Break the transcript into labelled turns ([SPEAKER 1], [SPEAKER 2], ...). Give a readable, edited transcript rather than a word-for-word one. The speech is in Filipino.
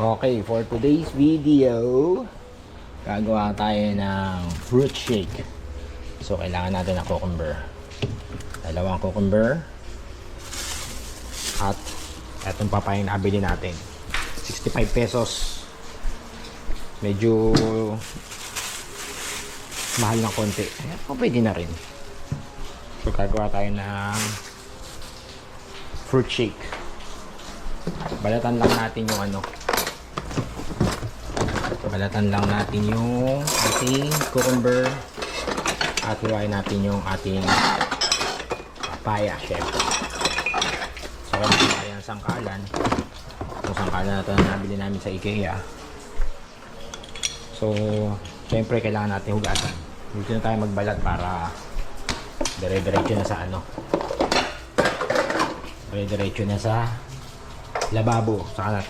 [SPEAKER 1] Okay, for today's video, gagawa tayo ng fruit shake. So, kailangan natin ng cucumber. Dalawang cucumber. At etong papaya na nabili natin. 65 pesos. Medyo mahal ng konti. Ayan, pwede na rin. So, gagawa tayo ng fruit shake. Balatan lang natin yung balatan lang natin yung ating cucumber at hiwain natin yung ating papaya, syempre. So, kaya tayo ng sangkalan. Yung sangkalan na ito na nabili namin sa IKEA. So, syempre kailangan natin hugasan. Dito na tayo magbalat para dire-diretso na sa dire-diretso na sa lababo. Saka